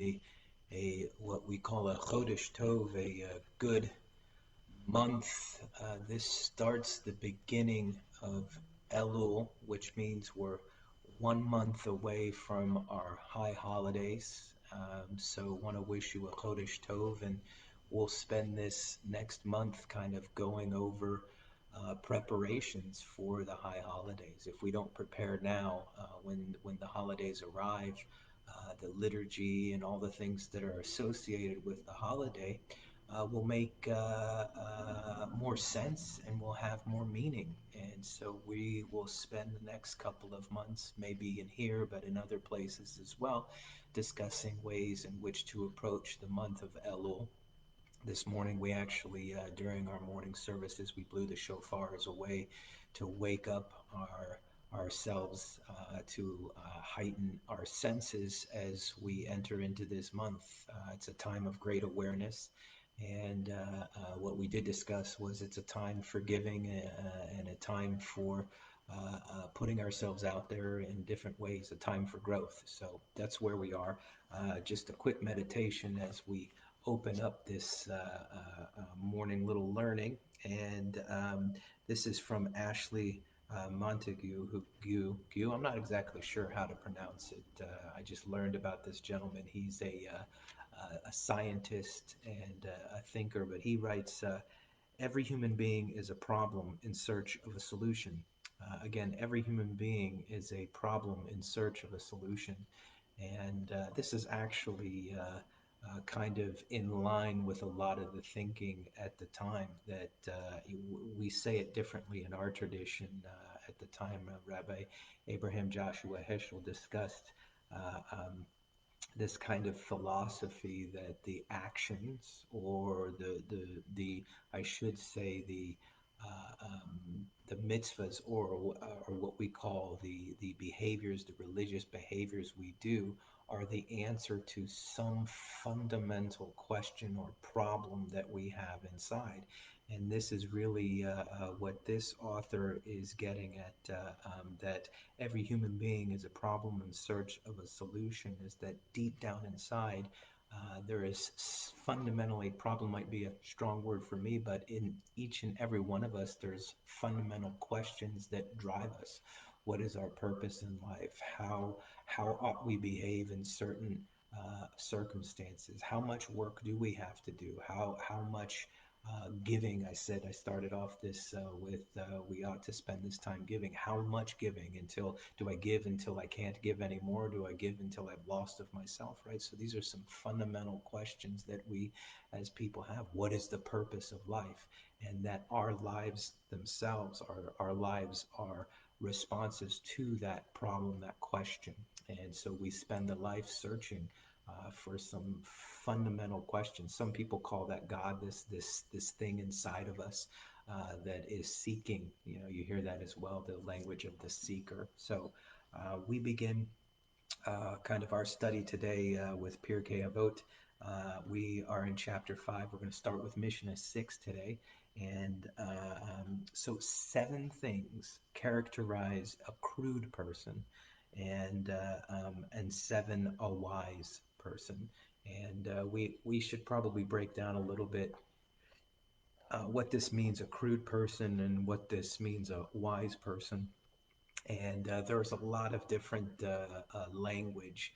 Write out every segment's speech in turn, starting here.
a what we call a Chodesh Tov, a good month. This starts the beginning of Elul, which means we're 1 month away from our high holidays. So want to wish you a Chodesh Tov, and we'll spend this next month kind of going over preparations for the high holidays. If we don't prepare now, when the holidays arrive, the liturgy and all the things that are associated with the holiday will make more sense and will have more meaning. And so we will spend the next couple of months, maybe in here, but in other places as well, discussing ways in which to approach the month of Elul. This morning, we actually, during our morning services, we blew the shofar as a way to wake up ourselves, to heighten our senses as we enter into this month. It's a time of great awareness. And what we did discuss was it's a time for giving and a time for putting ourselves out there in different ways, a time for growth. So that's where we are. Just a quick meditation as we open up this morning little learning. And this is from Ashley Montague, I'm not exactly sure how to pronounce it. I just learned about this gentleman. He's a scientist and a thinker, but he writes, every human being is a problem in search of a solution. Again, every human being is a problem in search of a solution. And this is actually kind of in line with a lot of the thinking at the time that we say it differently in our tradition. At the time, Rabbi Abraham Joshua Heschel discussed this kind of philosophy that the actions or the I should say the mitzvahs or what we call the behaviors, the religious behaviors we do are the answer to some fundamental question or problem that we have inside. And this is really what this author is getting at, that every human being is a problem in search of a solution, is that deep down inside, there is fundamentally, problem might be a strong word for me, but in each and every one of us, there's fundamental questions that drive us. What is our purpose in life? How ought we behave in certain circumstances? How much work do we have to do? How much giving? I said I started off this with we ought to spend this time giving. How much giving? Until do I give until I can't give anymore? Do I give until I've lost of myself? Right. So these are some fundamental questions that we, as people, have. What is the purpose of life? And that our lives themselves, our lives are responses to that problem, that question. And so we spend the life searching for some fundamental questions. Some people call that God, this thing inside of us that is seeking. You know, you hear that as well, the language of the seeker. So we begin kind of our study today with Pirkei Avot. We are in chapter 5. We're going to start with Mishnah 6 today. And so 7 things characterize a crude person, and 7 a wise person. And we should probably break down a little bit what this means, a crude person, and what this means, a wise person. And there's a lot of different language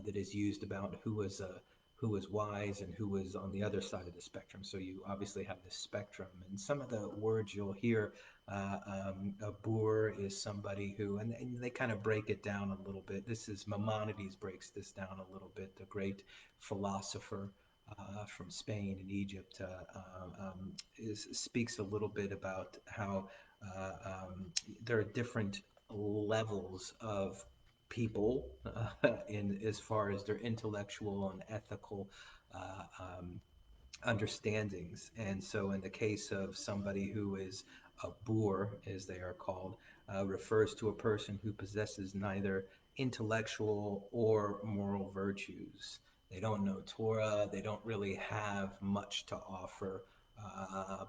that is used about who was wise and who was on the other side of the spectrum. So you obviously have the spectrum, and some of the words you'll hear. A boor is somebody who, and they kind of break it down a little bit. This is Maimonides breaks this down a little bit, the great philosopher from Spain and Egypt, speaks a little bit about how there are different levels of people in as far as their intellectual and ethical uh, um, understandings. And so, in the case of somebody who is a boor, as they are called, refers to a person who possesses neither intellectual or moral virtues. They don't know Torah, they don't really have much to offer.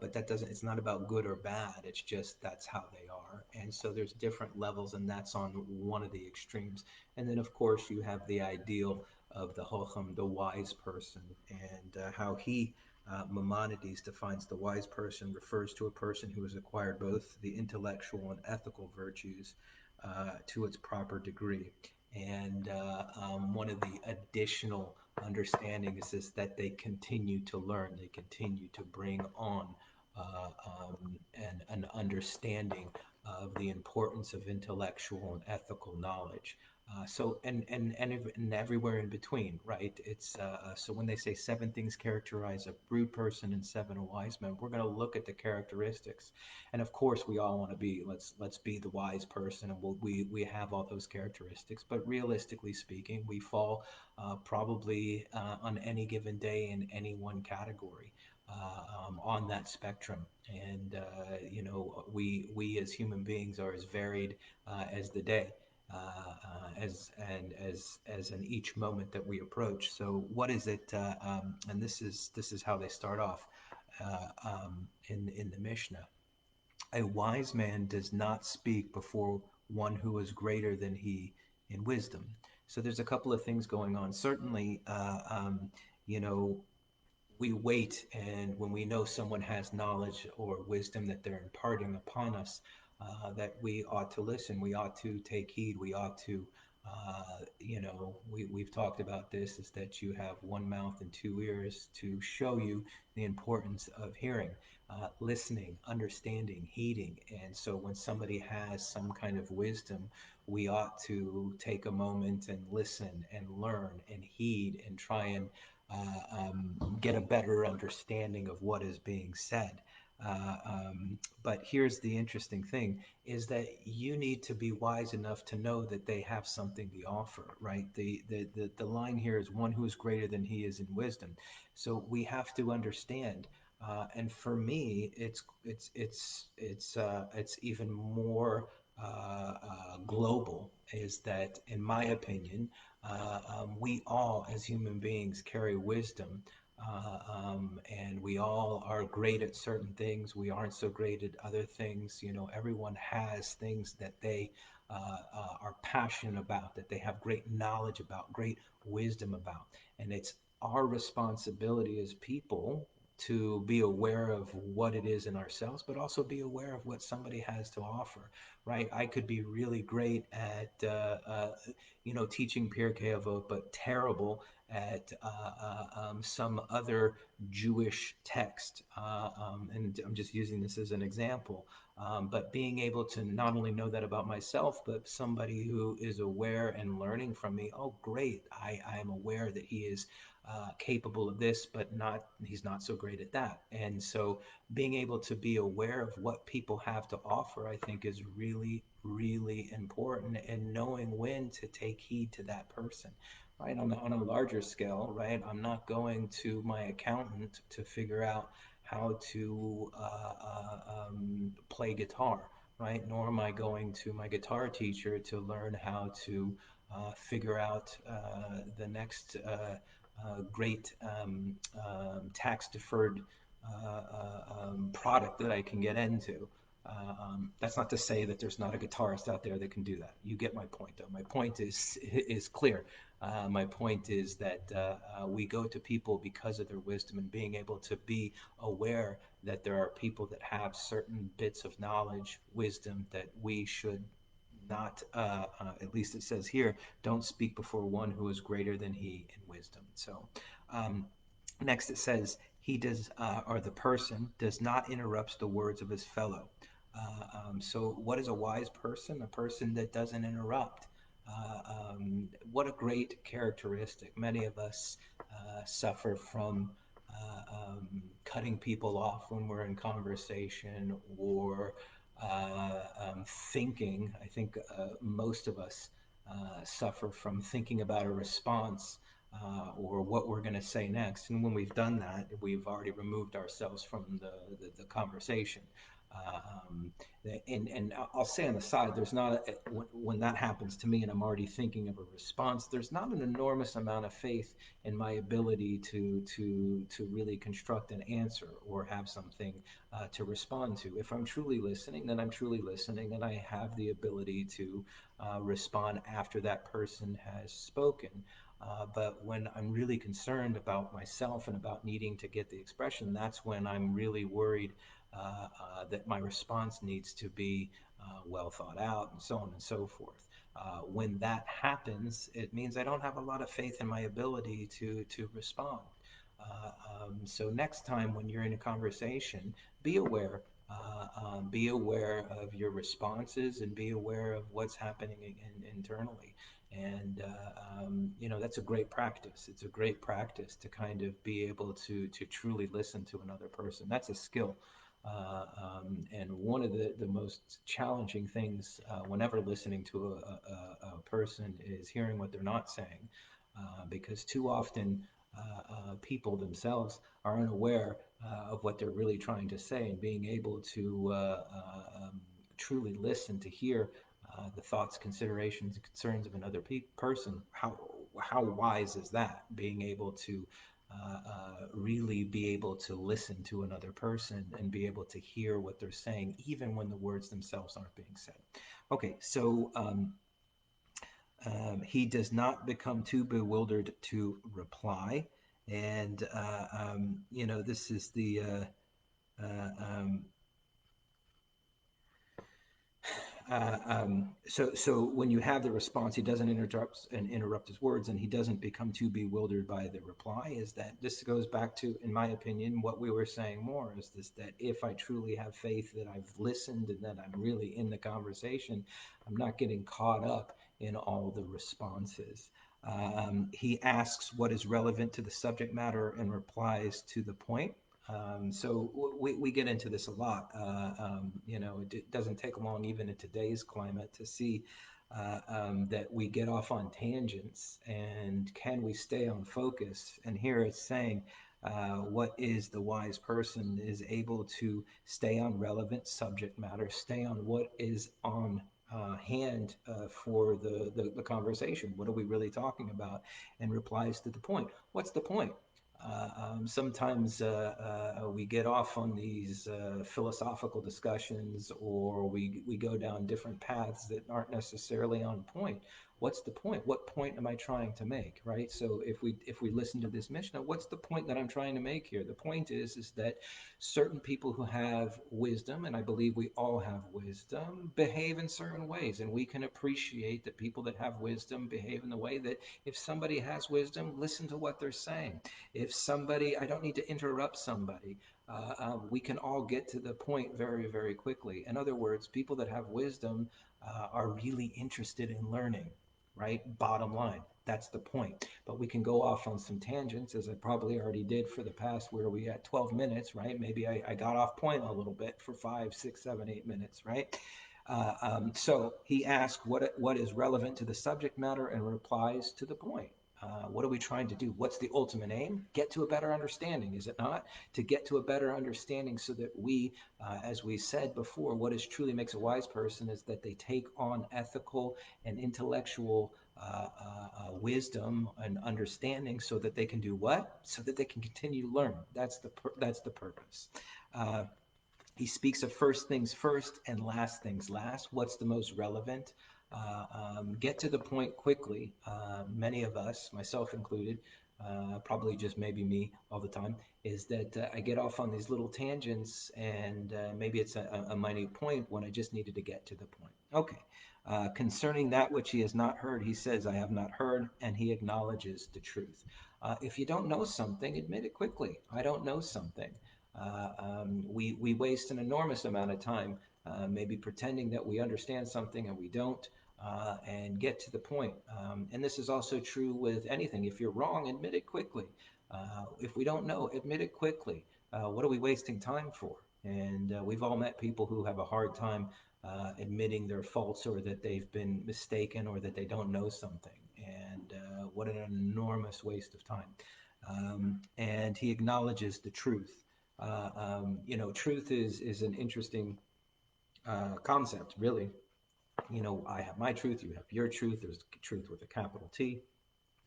But that doesn't, it's not about good or bad, it's just that's how they are. And so there's different levels, and that's on one of the extremes. And then, of course, you have the ideal of the Chocham, the wise person, and how Maimonides defines the wise person refers to a person who has acquired both the intellectual and ethical virtues to its proper degree. And one of the additional understandings is that they continue to learn, they continue to bring on an understanding of the importance of intellectual and ethical knowledge. And everywhere in between, right? It's so when they say seven things characterize a brute person and seven a wise man, we're going to look at the characteristics, and of course we all want to be let's be the wise person, and we have all those characteristics. But realistically speaking, we fall probably on any given day in any one category on that spectrum. And we as human beings are as varied as the day, as in each moment that we approach. So what is it? And this is how they start off in the Mishnah. A wise man does not speak before one who is greater than he in wisdom. So there's a couple of things going on. Certainly, you know, we wait, and when we know someone has knowledge or wisdom that they're imparting upon us, that we ought to listen, we ought to take heed, we ought to we've talked about this, is that you have one mouth and two ears to show you the importance of hearing, listening, understanding, heeding. And so when somebody has some kind of wisdom, we ought to take a moment and listen and learn and heed and try and get a better understanding of what is being said. But here's the interesting thing, is that you need to be wise enough to know that they have something to offer, right? The line here is one who is greater than he is in wisdom. So we have to understand. And for me, it's even more global. Is that, in my opinion, we all, as human beings, carry wisdom, and we all are great at certain things. We aren't so great at other things. Everyone has things that they are passionate about, that they have great knowledge about, great wisdom about. And it's our responsibility as people to be aware of what it is in ourselves, but also be aware of what somebody has to offer, right? I could be really great at teaching Pirkei Avot, but terrible at some other Jewish text. And I'm just using this as an example. But being able to not only know that about myself, but somebody who is aware and learning from me, oh, great, I am aware that he is capable of this, but he's not so great at that. And so being able to be aware of what people have to offer, I think, is really, really important, and knowing when to take heed to that person, right? On a larger scale, right? I'm not going to my accountant to figure out how to play guitar, right? Nor am I going to my guitar teacher to learn how to figure out the next great tax deferred product that I can get into. That's not to say that there's not a guitarist out there that can do that. You get my point, though. My point is clear. My point is that we go to people because of their wisdom, and being able to be aware that there are people that have certain bits of knowledge, wisdom, that we should not, at least it says here, don't speak before one who is greater than he in wisdom. So um, next it says, he does, or the person does not interrupt the words of his fellow. So what is a wise person? A person that doesn't interrupt. What a great characteristic. Many of us suffer from cutting people off when we're in conversation, or thinking. I think most of us suffer from thinking about a response or what we're going to say next. And when we've done that, we've already removed ourselves from the conversation. Um, and I'll say on the side, there's not when that happens to me and I'm already thinking of a response, there's not an enormous amount of faith in my ability to really construct an answer or have something to respond to. If I'm truly listening, then I'm truly listening, and I have the ability to respond after that person has spoken. But when I'm really concerned about myself and about needing to get the expression, that's when I'm really worried that my response needs to be well thought out and so on and so forth. When that happens, it means I don't have a lot of faith in my ability to respond. So next time when you're in a conversation, be aware. Be aware of your responses and be aware of what's happening internally. And that's a great practice. It's a great practice to kind of be able to truly listen to another person. That's a skill. And one of the most challenging things whenever listening to a person is hearing what they're not saying, because too often people themselves are unaware of what they're really trying to say, and being able to truly listen to hear the thoughts, considerations, and concerns of another person. How wise is that? Being able to really be able to listen to another person and be able to hear what they're saying, even when the words themselves aren't being said. Okay, so he does not become too bewildered to reply. And, this is the um, so when you have the response, he doesn't interrupt his words, and he doesn't become too bewildered by the reply. Is that this goes back to, in my opinion, what we were saying more is this: that if I truly have faith that I've listened and that I'm really in the conversation, I'm not getting caught up in all the responses. He asks what is relevant to the subject matter and replies to the point. So we get into this a lot. It doesn't take long, even in today's climate, to see that we get off on tangents. And can we stay on focus? And here it's saying, what is the wise person is able to stay on relevant subject matter, stay on what is on hand for the conversation. What are we really talking about? And replies to the point. What's the point? Sometimes we get off on these philosophical discussions, or we go down different paths that aren't necessarily on point. What's the point? What point am I trying to make, right? So if we listen to this Mishnah, what's the point that I'm trying to make here? The point is that certain people who have wisdom, and I believe we all have wisdom, behave in certain ways, and we can appreciate that people that have wisdom behave in the way that if somebody has wisdom, listen to what they're saying. If somebody, I don't need to interrupt somebody. We can all get to the point very, very quickly. In other words, people that have wisdom are really interested in learning, right? Bottom line, that's the point. But we can go off on some tangents, as I probably already did for the past, where we at 12 minutes, right? Maybe I got off point a little bit for 5, 6, 7, 8 minutes, right? So he asked what is relevant to the subject matter and replies to the point. What are we trying to do? What's the ultimate aim? Get to a better understanding, is it not? To get to a better understanding so that we, as we said before, what is truly makes a wise person is that they take on ethical and intellectual wisdom and understanding so that they can do what? So that they can continue to learn. That's the purpose. He speaks of first things first and last things last. What's the most relevant? Get to the point quickly. Many of us, myself included, probably just maybe me all the time, is that I get off on these little tangents, and maybe it's a minute point when I just needed to get to the point. Okay. Concerning that which he has not heard, he says, I have not heard, and he acknowledges the truth. If you don't know something, admit it quickly. I don't know something. We waste an enormous amount of time maybe pretending that we understand something and we don't, and get to the point. And this is also true with anything. If you're wrong, admit it quickly. If we don't know, admit it quickly. What are we wasting time for? And we've all met people who have a hard time admitting their faults, or that they've been mistaken, or that they don't know something. And what an enormous waste of time. And he acknowledges the truth. Truth is an interesting concept, really. I have my truth, you have your truth. There's truth with a capital T.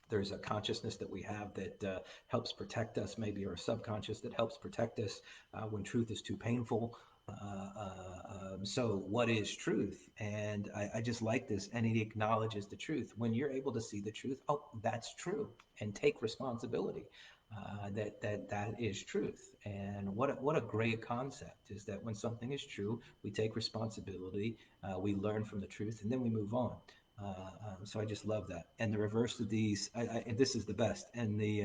There's a consciousness that we have that helps protect us, maybe our subconscious that helps protect us when truth is too painful. So what is truth? And I just like this. And he acknowledges the truth. When you're able to see the truth, oh, that's true, and take responsibility. That is truth. And what a great concept is that when something is true, we take responsibility, we learn from the truth, and then we move on. So I just love that. And the reverse of these, and this is the best. And the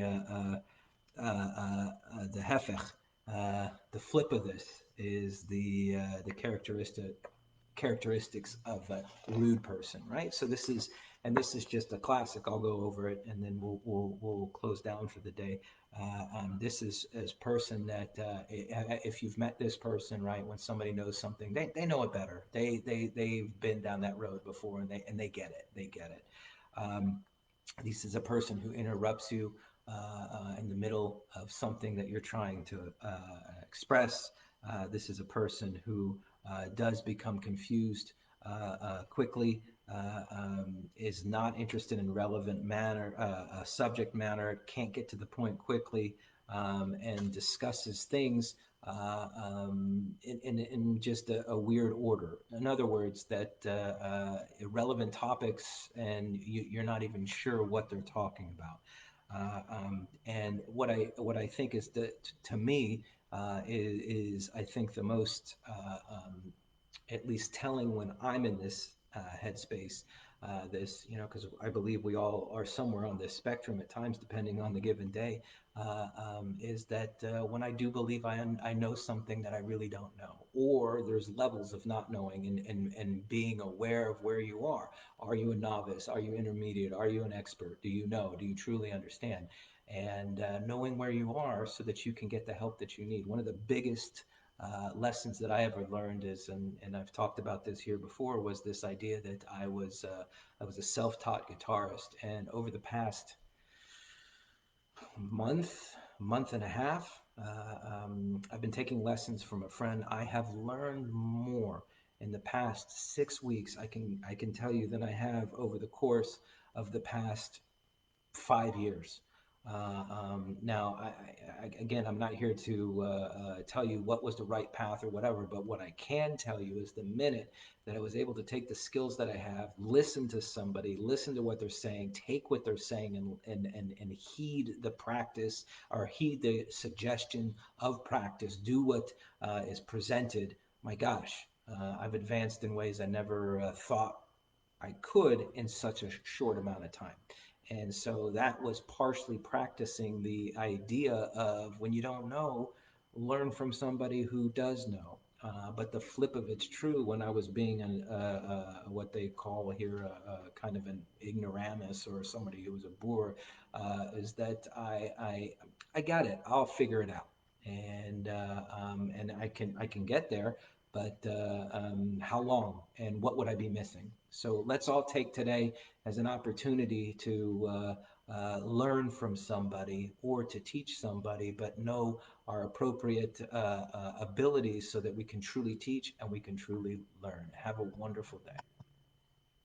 hefech, the flip of this is the characteristics of a rude person, right? So this is, and this is just a classic. I'll go over it and then we'll close down for the day. This is as person that if you've met this person, right, when somebody knows something, they know it better. They've been down that road before, and they get it. They get it. Um, this is a person who interrupts you in the middle of something that you're trying to express. This is a person who does become confused quickly, is not interested in relevant manner, subject matter, can't get to the point quickly, and discusses things in just a weird order. In other words, that irrelevant topics, and you're not even sure what they're talking about. And what I think is that to me is I think the most at least telling when I'm in this headspace. This, because I believe we all are somewhere on this spectrum at times, depending on the given day. Is that when I do believe I know something that I really don't know, or there's levels of not knowing, and being aware of where you are. Are you a novice? Are you intermediate? Are you an expert? Do you know? Do you truly understand? And knowing where you are so that you can get the help that you need. One of the biggest lessons that I ever learned is, and I've talked about this here before, was this idea that I was a self-taught guitarist, and over the past month and a half, I've been taking lessons from a friend. I have learned more in the past 6 weeks. I can tell you than I have over the course of the past 5 years. Now, again, I'm not here to tell you what was the right path or whatever, but what I can tell you is the minute that I was able to take the skills that I have, listen to somebody, listen to what they're saying, take what they're saying, and heed the practice, or heed the suggestion of practice, do what is presented. My gosh, I've advanced in ways I never thought I could in such a short amount of time. And so that was partially practicing the idea of when you don't know, learn from somebody who does know. But the flip of it's true when I was being what they call here kind of an ignoramus, or somebody who was a boor, is that I got it. I'll figure it out, and I can get there, but how long, and what would I be missing? So let's all take today as an opportunity to learn from somebody or to teach somebody, but know our appropriate abilities so that we can truly teach and we can truly learn. Have a wonderful day.